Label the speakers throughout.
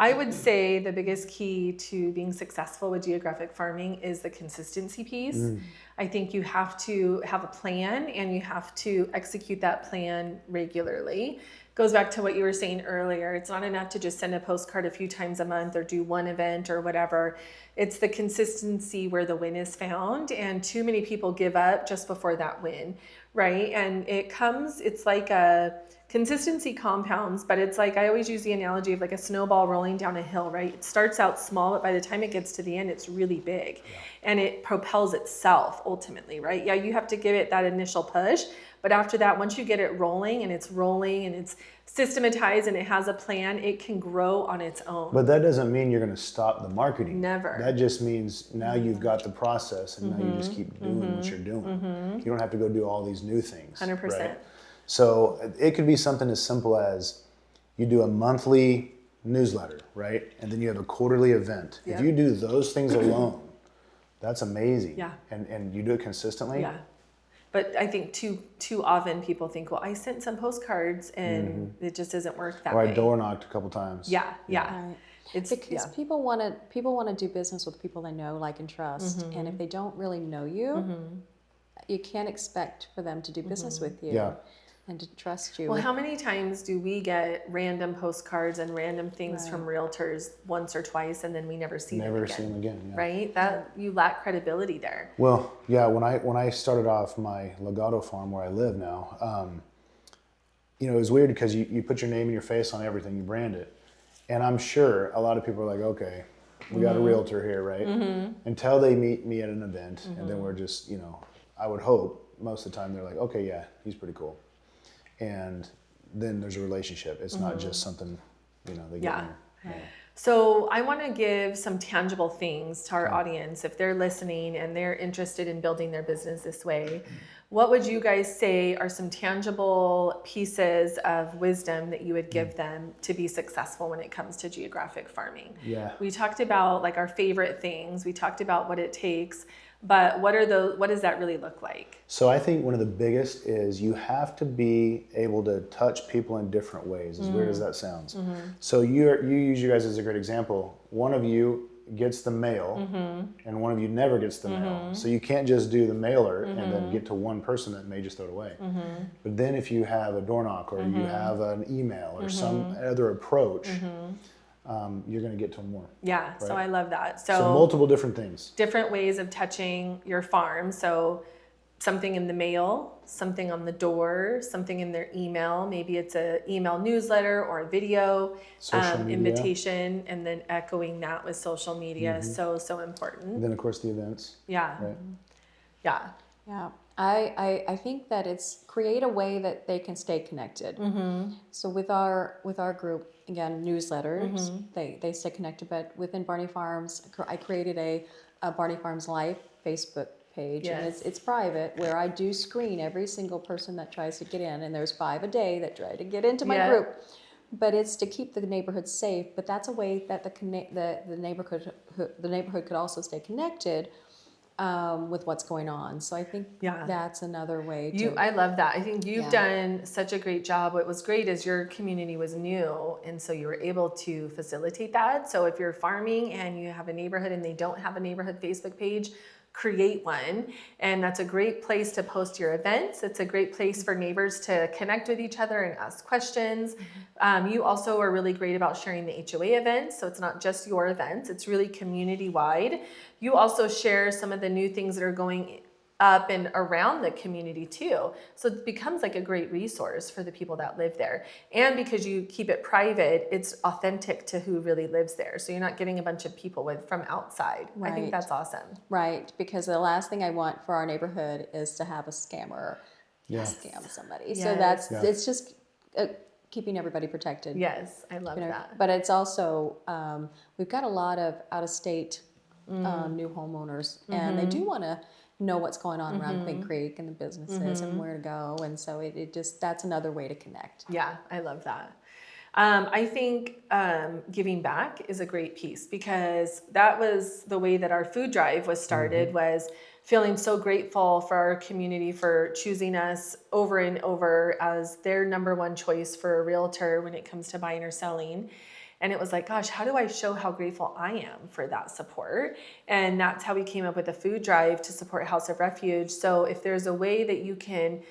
Speaker 1: I would say the biggest key to being successful with geographic farming is the consistency piece. I think you have to have a plan and you have to execute that plan regularly. Goes back to what you were saying earlier. It's not enough to just send a postcard a few times a month or do one event or whatever. It's the consistency where the win is found, and too many people give up just before that win, right? And it's like a consistency compounds, but it's like, I always use the analogy of like a snowball rolling down a hill, right? It starts out small, but by the time it gets to the end, it's really big, and it propels itself ultimately, right? Yeah, you have to give it that initial push, but after that, once you get it rolling and it's systematized and it has a plan, it can grow on its own.
Speaker 2: But that doesn't mean you're going to stop the marketing.
Speaker 1: Never.
Speaker 2: That just means now you've got the process, and now you just keep doing what you're doing. You don't have to go do all these new things.
Speaker 1: 100%.
Speaker 2: Right? So it could be something as simple as you do a monthly newsletter, right? And then you have a quarterly event.
Speaker 1: Yep.
Speaker 2: If you do those things alone, that's amazing.
Speaker 1: Yeah.
Speaker 2: And you do it consistently.
Speaker 1: Yeah. But I think too often people think, well, I sent some postcards and it just doesn't work that way.
Speaker 2: Or I door knocked a couple times.
Speaker 1: Yeah.
Speaker 3: Right. It's because people want to do business with people they know, like, and trust. And if they don't really know you, you can't expect for them to do business with you.
Speaker 2: Yeah.
Speaker 3: And to trust you.
Speaker 1: Well, how many times do we get random postcards and random things from realtors once or twice, and then we never see them again?
Speaker 2: Yeah.
Speaker 1: Right? That you lack credibility there.
Speaker 2: Well, yeah. When I started off my Legato farm where I live now, it was weird because you put your name and your face on everything, you brand it, and I'm sure a lot of people are like, okay, we got a realtor here, right? Until they meet me at an event, and then we're just, I would hope most of the time they're like, okay, yeah, he's pretty cool. And then there's a relationship. It's not just something, they get in there.
Speaker 1: So I want to give some tangible things to our audience. If they're listening and they're interested in building their business this way, what would you guys say are some tangible pieces of wisdom that you would give them to be successful when it comes to geographic farming?
Speaker 2: Yeah.
Speaker 1: We talked about like our favorite things. We talked about what it takes. But what does that really look like?
Speaker 2: So I think one of the biggest is you have to be able to touch people in different ways, as weird as that sounds. So you use you guys as a great example. One of you gets the mail and one of you never gets the mail. So you can't just do the mailer and then get to one person that may just throw it away. But then if you have a door knock or you have an email or some other approach, you're going to get to them more.
Speaker 1: Yeah,
Speaker 2: right?
Speaker 1: So I love that.
Speaker 2: So multiple different things.
Speaker 1: Different ways of touching your farm. So something in the mail, something on the door, something in their email. Maybe it's an email newsletter or a video invitation, and then echoing that with social media is so important.
Speaker 2: And then, of course, the events.
Speaker 1: Yeah.
Speaker 2: Right.
Speaker 1: Yeah.
Speaker 3: Yeah. I think that it's create a way that they can stay connected. So with our group, again, newsletters, they stay connected. But within Barney Farms, I created a Barney Farms Life Facebook page, and it's private, where I do screen every single person that tries to get in, and there's 5 a day that try to get into my group. But it's to keep the neighborhood safe. But that's a way that the neighborhood could also stay connected. With what's going on. So I think that's another way to...
Speaker 1: I love that. I think you've done such a great job. What was great is your community was new, and so you were able to facilitate that. So if you're farming and you have a neighborhood and they don't have a neighborhood Facebook page, create one. And that's a great place to post your events. It's a great place for neighbors to connect with each other and ask questions. You also are really great about sharing the HOA events. So it's not just your events, it's really community wide. You also share some of the new things that are going up and around the community too. So it becomes like a great resource for the people that live there. And because you keep it private, it's authentic to who really lives there. So you're not getting a bunch of people from outside.
Speaker 3: Right.
Speaker 1: I think that's awesome.
Speaker 3: Right, because the last thing I want for our neighborhood is to have a scammer scam somebody.
Speaker 1: Yes.
Speaker 3: So it's just keeping everybody protected.
Speaker 1: Yes, I love that.
Speaker 3: But it's also, we've got a lot of out-of-state new homeowners, and they do want to know what's going on around Queen Creek and the businesses and where to go, and so it just, that's another way to connect.
Speaker 1: Yeah, I love that. I think giving back is a great piece, because that was the way that our food drive was started, was feeling so grateful for our community for choosing us over and over as their number one choice for a realtor when it comes to buying or selling. And it was like, gosh, how do I show how grateful I am for that support? And that's how we came up with a food drive to support House of Refuge. So if there's a way that you can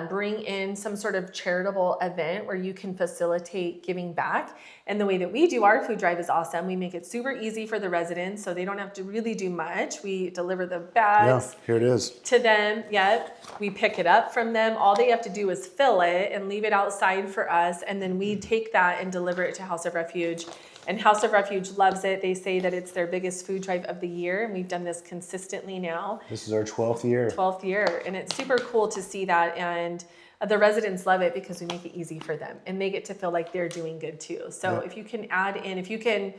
Speaker 1: bring in some sort of charitable event where you can facilitate giving back. And the way that we do our food drive is awesome. We make it super easy for the residents so they don't have to really do much. We deliver the bags
Speaker 2: Here it is.
Speaker 1: to them. Yep. We pick it up from them. All they have to do is fill it and leave it outside for us. And then we take that and deliver it to House of Refuge. And House of Refuge loves it. They say that it's their biggest food drive of the year. And we've done this consistently now.
Speaker 2: This is our 12th year.
Speaker 1: 12th year. And it's super cool to see that. And the residents love it because we make it easy for them. And they get to feel like they're doing good too. So if you can add in, if you can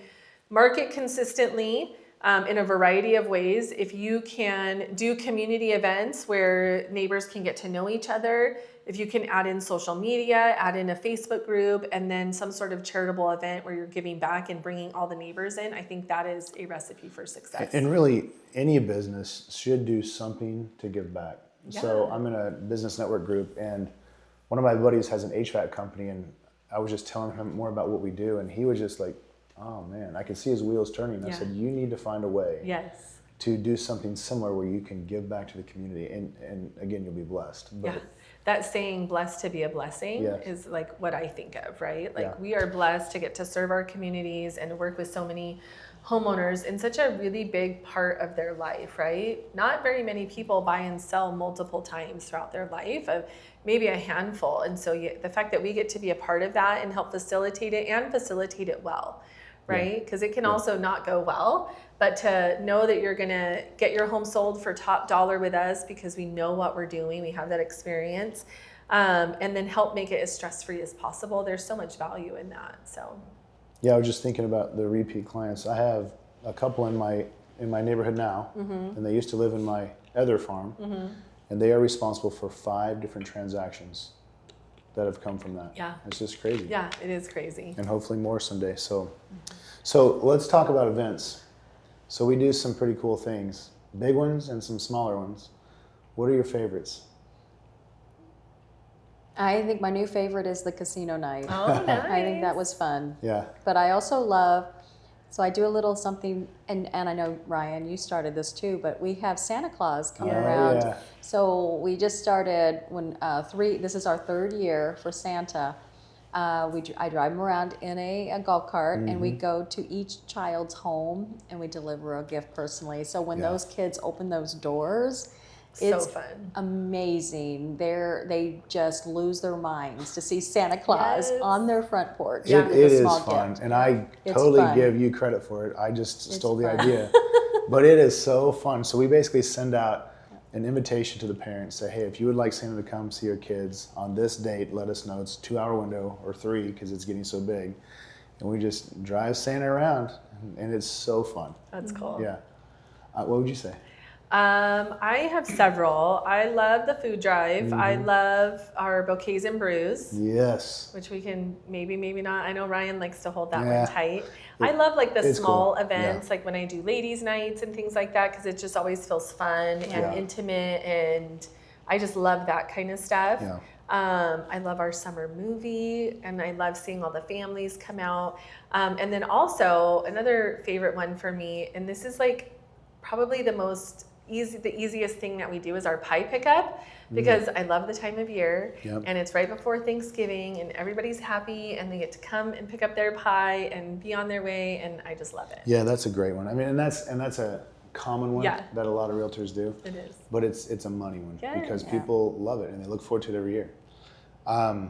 Speaker 1: market consistently in a variety of ways, if you can do community events where neighbors can get to know each other, if you can add in social media, add in a Facebook group, and then some sort of charitable event where you're giving back and bringing all the neighbors in, I think that is a recipe for success.
Speaker 2: And really, any business should do something to give back. So I'm in a business network group, and one of my buddies has an HVAC company, and I was just telling him more about what we do, and he was just like, oh man, I could see his wheels turning. I said, you need to find a way to do something similar where you can give back to the community, and again, you'll be blessed. But
Speaker 1: that saying, blessed to be a blessing, is like what I think of, right? Like we are blessed to get to serve our communities and work with so many homeowners in such a really big part of their life, right? Not very many people buy and sell multiple times throughout their life, of maybe a handful. And so the fact that we get to be a part of that and help facilitate it and facilitate it well, right? Because it can also not go well, but to know that you're gonna get your home sold for top dollar with us because we know what we're doing, we have that experience, and then help make it as stress-free as possible. There's so much value in that, so.
Speaker 2: Yeah, I was just thinking about the repeat clients. I have a couple in my neighborhood now, and they used to live in my other farm, and they are responsible for 5 different transactions that have come from that.
Speaker 1: Yeah.
Speaker 2: It's just crazy.
Speaker 1: Yeah, it is crazy.
Speaker 2: And hopefully more someday. So let's talk about events. So we do some pretty cool things, big ones and some smaller ones. What are your favorites?
Speaker 3: I think my new favorite is the casino night.
Speaker 1: Oh, nice.
Speaker 3: I think that was fun.
Speaker 2: Yeah.
Speaker 3: But I also love, so I do a little something, and I know, Ryan, you started this too, but we have Santa Claus coming around.
Speaker 2: Yeah.
Speaker 3: So we just started when this is our 3rd year for Santa. I drive them around in a golf cart, and we go to each child's home and we deliver a gift personally. So when those kids open those doors, it's
Speaker 1: so fun.
Speaker 3: Amazing. They just lose their minds to see Santa Claus on their front porch.
Speaker 2: It
Speaker 3: with a
Speaker 2: is
Speaker 3: small
Speaker 2: fun,
Speaker 3: gift.
Speaker 2: and I
Speaker 3: It's
Speaker 2: totally
Speaker 3: fun.
Speaker 2: give you credit for it. I just stole the
Speaker 3: fun.
Speaker 2: idea, but it is so fun. So we basically send out an invitation to the parents, say, hey, if you would like Santa to come see your kids on this date, let us know. It's a 2-hour window or 3 because it's getting so big, and we just drive Santa around, and it's so fun.
Speaker 1: That's cool.
Speaker 2: Yeah. What would you say?
Speaker 1: I have several. I love the food drive. I love our bouquets and brews.
Speaker 2: Yes.
Speaker 1: Which we can maybe not. I know Ryan likes to hold that
Speaker 2: Yeah.
Speaker 1: one tight. I love like the
Speaker 2: It's
Speaker 1: small
Speaker 2: cool.
Speaker 1: events, like when I do ladies' nights and things like that, because it just always feels fun and intimate, and I just love that kind of stuff.
Speaker 2: Yeah.
Speaker 1: I love our summer movie, and I love seeing all the families come out. And then also another favorite one for me, and this is like probably the easiest thing that we do is our pie pickup, because I love the time of year, and it's right before Thanksgiving, and everybody's happy, and they get to come and pick up their pie and be on their way, and I just love it.
Speaker 2: Yeah, that's a great one. I mean, and that's a common one that a lot of realtors do.
Speaker 1: It is.
Speaker 2: But it's a money one because
Speaker 3: Yeah.
Speaker 2: people love it and they look forward to it every year. I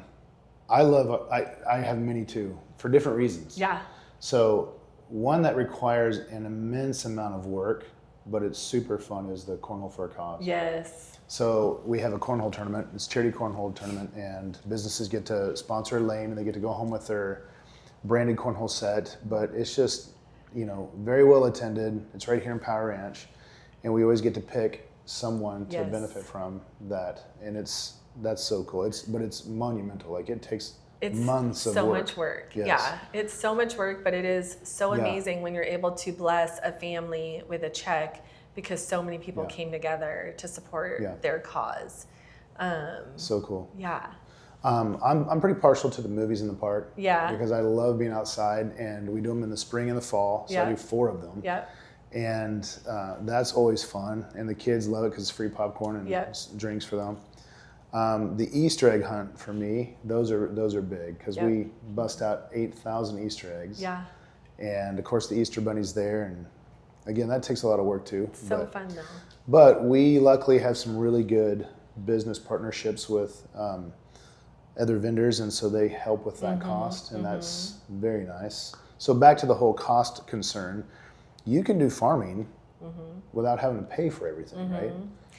Speaker 2: have many too for different reasons.
Speaker 1: Yeah.
Speaker 2: So one that requires an immense amount of work, but it's super fun, is the Cornhole for a Cause.
Speaker 1: Yes.
Speaker 2: So we have a cornhole tournament. It's a charity cornhole tournament, and businesses get to sponsor a lane, and they get to go home with their branded cornhole set. But it's just, very well attended. It's right here in Power Ranch, and we always get to pick someone to benefit from that, and that's so cool. But it's monumental. Like it takes months of
Speaker 1: so
Speaker 2: work.
Speaker 1: much work.
Speaker 2: Yes.
Speaker 1: Yeah, it's so much work, but it is so amazing when you're able to bless a family with a check because so many people came together to support their cause.
Speaker 2: So cool.
Speaker 1: Yeah.
Speaker 2: I'm pretty partial to the movies in the park.
Speaker 1: Yeah.
Speaker 2: Because I love being outside, and we do them in the spring and the fall. So I do 4 of them.
Speaker 1: Yeah.
Speaker 2: And that's always fun, and the kids love it because it's free popcorn and drinks for them. The Easter egg hunt for me, those are big because we bust out 8,000 Easter eggs.
Speaker 1: Yeah.
Speaker 2: And of course the Easter Bunny's there, and again that takes a lot of work too.
Speaker 1: So fun though.
Speaker 2: But we luckily have some really good business partnerships with other vendors, and so they help with that cost, and that's very nice. So back to the whole cost concern, you can do farming without having to pay for everything, right?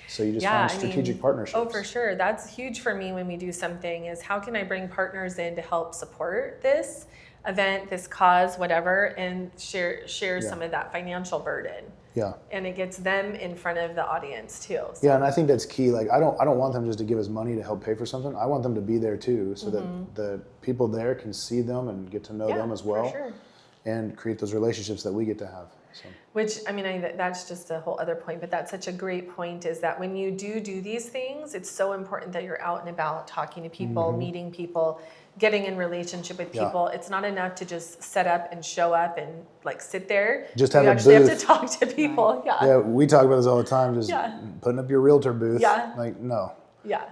Speaker 2: So you just find strategic partnerships.
Speaker 1: Oh, for sure. That's huge for me when we do something is how can I bring partners in to help support this event, this cause, whatever, and share some of that financial burden.
Speaker 2: Yeah.
Speaker 1: And it gets them in front of the audience too. So.
Speaker 2: Yeah, and I think that's key. Like I don't want them just to give us money to help pay for something. I want them to be there too, so that the people there can see them and get to know them as well,
Speaker 1: for sure.
Speaker 2: and create those relationships that we get to have. So.
Speaker 1: Which, I mean, that's just a whole other point, but that's such a great point is that when you do these things, it's so important that you're out and about talking to people, meeting people, getting in relationship with people. It's not enough to just set up and show up and like sit there.
Speaker 2: Just have a
Speaker 1: actually
Speaker 2: booth.
Speaker 1: have to talk to people.
Speaker 2: Yeah, we talk about this all the time, just putting up your realtor booth.
Speaker 1: Yeah.
Speaker 2: Like, no.
Speaker 1: Yeah.